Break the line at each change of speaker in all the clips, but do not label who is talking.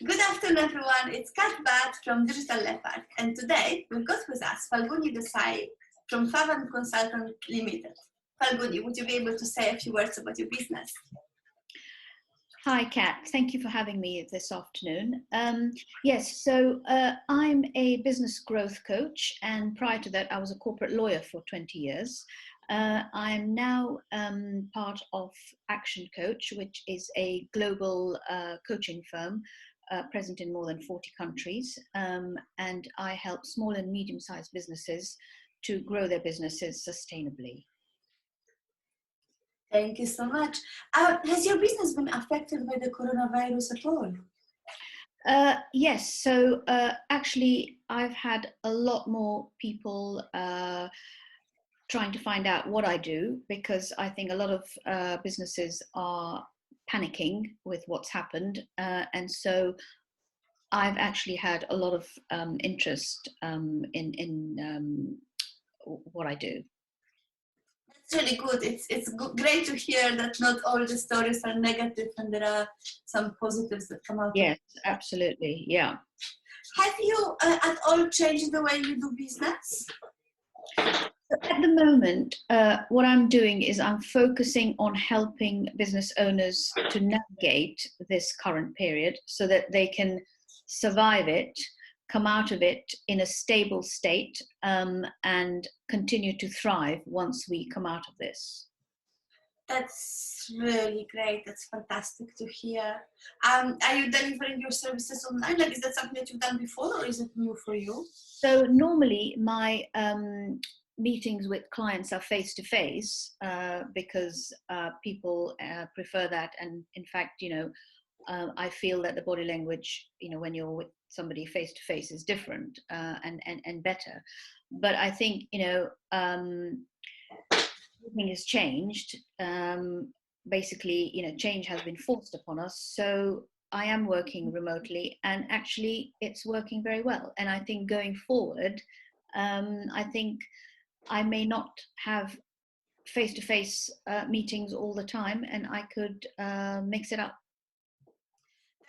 Good afternoon, everyone. It's Bhat from Digital Leopard, and today we've got with us Falguni Desai from Favan Consultant Limited. Falguni, would you be able to say a few words about your business?
Hi, Kat. Thank you for having me this afternoon. Yes, so I'm a business growth coach, and prior to that, I was a corporate lawyer for 20 years. I'm now part of Action Coach, which is a global coaching firm present in more than 40 countries, and I help small and medium-sized businesses to grow their businesses sustainably.
Thank you so much. Has your business been affected by the coronavirus at all?
Yes, so actually I've had a lot more people trying to find out what I do, because I think a lot of businesses are panicking with what's happened, and so I've actually had a lot of interest in what I do.
That's really good. It's great to hear that not all the stories are negative and there are some positives that come out.
Yes, absolutely. Yeah.
Have you at all changed the way you do business?
At the moment, what I'm doing is I'm focusing on helping business owners to navigate this current period so that they can survive it, come out of it in a stable state, and continue to thrive once we come out of this.
That's really great. That's fantastic to hear. Are you delivering your services online? Like, is that something that you've done before, or is it new for you?
So normally my meetings with clients are face-to-face because people prefer that. And in fact, I feel that the body language, when you're with somebody face-to-face is different and better. But I think, everything has changed. Basically, change has been forced upon us. So I am working remotely, and actually it's working very well. And I think going forward, I think I may not have face-to-face meetings all the time, and I could mix it up.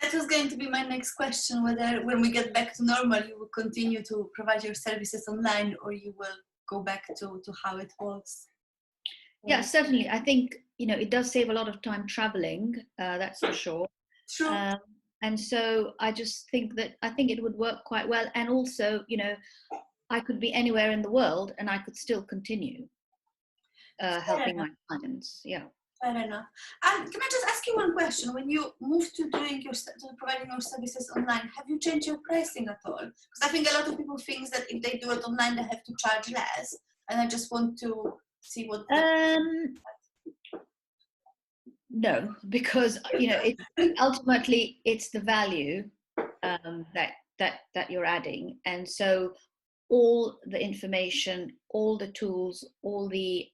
That was going to be my next question, whether when we get back to normal, you will continue to provide your services online, or you will go back to how it was.
Yeah, certainly. I think, it does save a lot of time traveling, that's for sure.
True.
And so I just think it would work quite well. And also, I could be anywhere in the world and I could still continue helping my clients. Yeah.
Fair enough. Can I just ask you one question? When you moved to providing your services online, have you changed your pricing at all? Because I think a lot of people think that if they do it online, they have to charge less. And I just want to see what.
No, because ultimately it's the value that you're adding, and so all the information, all the tools, all the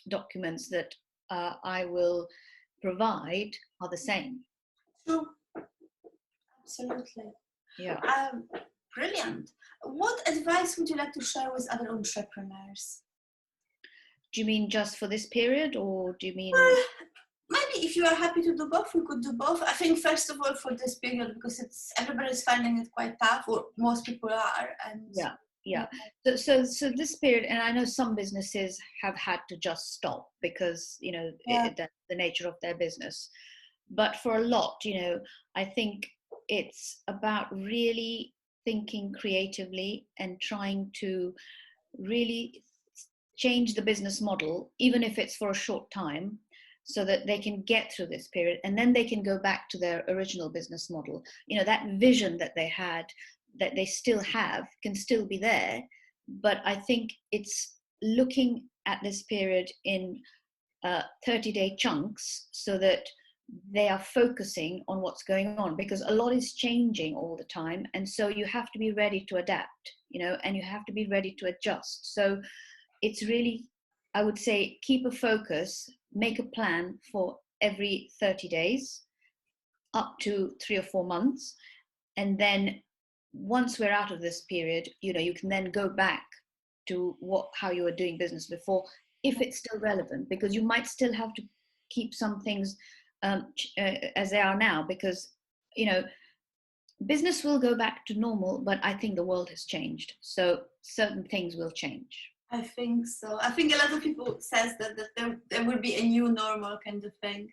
documents that I will provide are the same.
True. Absolutely.
Yeah.
Brilliant. What advice would you like to share with other entrepreneurs?
Do you mean just for this period, or do you mean?
Maybe if you are happy to do both, we could do both. I think first of all for this period, because everybody's finding it quite tough, or most people are. And
yeah. So this period, and I know some businesses have had to just stop because that's the nature of their business. But for a lot, I think it's about really thinking creatively and trying to really change the business model, even if it's for a short time, so that they can get through this period, and then they can go back to their original business model. That vision that they had, that they still have, can still be there. But I think it's looking at this period in 30-day chunks so that they are focusing on what's going on, because a lot is changing all the time. And so you have to be ready to adapt, and you have to be ready to adjust. So it's really, I would say, keep a focus, make a plan for every 30 days, up to 3 or 4 months. And then once we're out of this period, you can then go back to how you were doing business before, if it's still relevant, because you might still have to keep some things as they are now, because business will go back to normal, but I think the world has changed. So certain things will change.
I think so. I think a lot of people says that there will be a new normal kind of thing.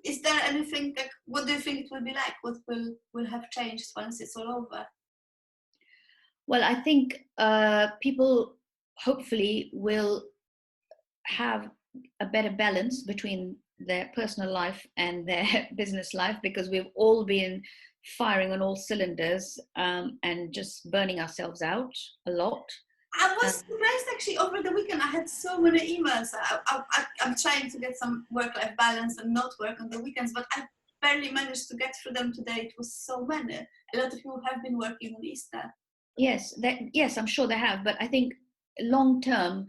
Is there anything like, what do you think it will be like? What will have changed once it's all over?
Well, I think people hopefully will have a better balance between their personal life and their business life, because we've all been firing on all cylinders and just burning ourselves out a lot.
I was surprised actually over the weekend. I had so many emails. I'm trying to get some work-life balance and not work on the weekends, but I barely managed to get through them today. It was so many. A lot of people have been working on Easter.
Yes, I'm sure they have. But I think long term,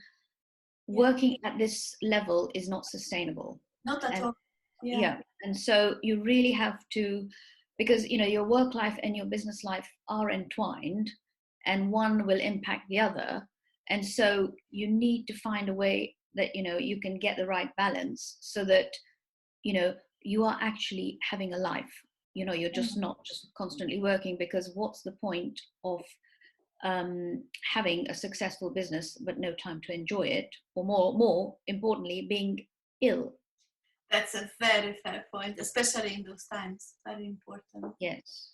working at this level is not sustainable.
Not at all.
Yeah. And so you really have to, because your work life and your business life are entwined, and one will impact the other. And so you need to find a way that you can get the right balance, so that you are actually having a life. You're just not just constantly working, because what's the point of having a successful business but no time to enjoy it, or more importantly, being ill?
That's a very fair point, especially in those times. Very important.
Yes.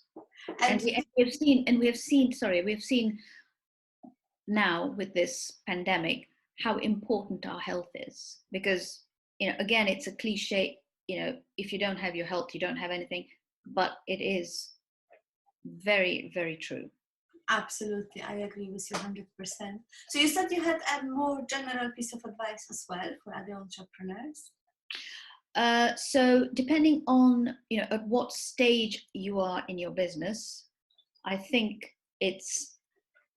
And we've seen now with this pandemic how important our health is, because again, it's a cliche, if you don't have your health, you don't have anything, but it is very, very true.
Absolutely, I agree with you 100%. So you said you had a more general piece of advice as well for other entrepreneurs.
So depending on at what stage you are in your business, I think it's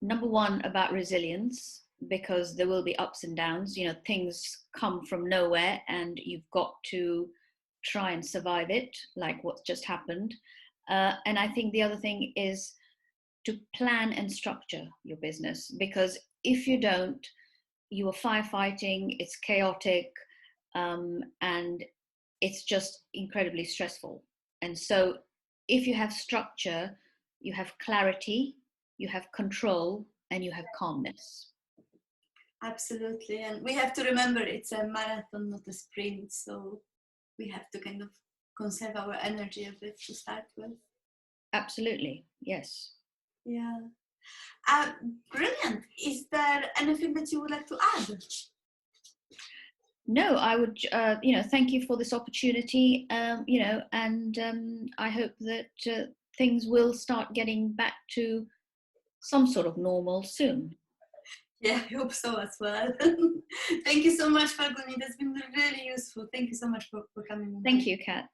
number one about resilience, because there will be ups and downs. Things come from nowhere and you've got to try and survive it, like what's just happened. And I think the other thing is to plan and structure your business, because if you don't, you are firefighting, it's chaotic, and it's just incredibly stressful. And so if you have structure, you have clarity, you have control, and you have calmness.
Absolutely. And we have to remember it's a marathon, not a sprint. So we have to kind of conserve our energy a bit to start with.
Absolutely. Yes.
Yeah. Brilliant. Is there anything that you would like to add?
No, I would, thank you for this opportunity, and I hope that things will start getting back to some sort of normal soon.
Yeah, I hope so as well. Thank you so much, Falguni. That's been really useful. Thank you so much for coming.
Thank you, Kat.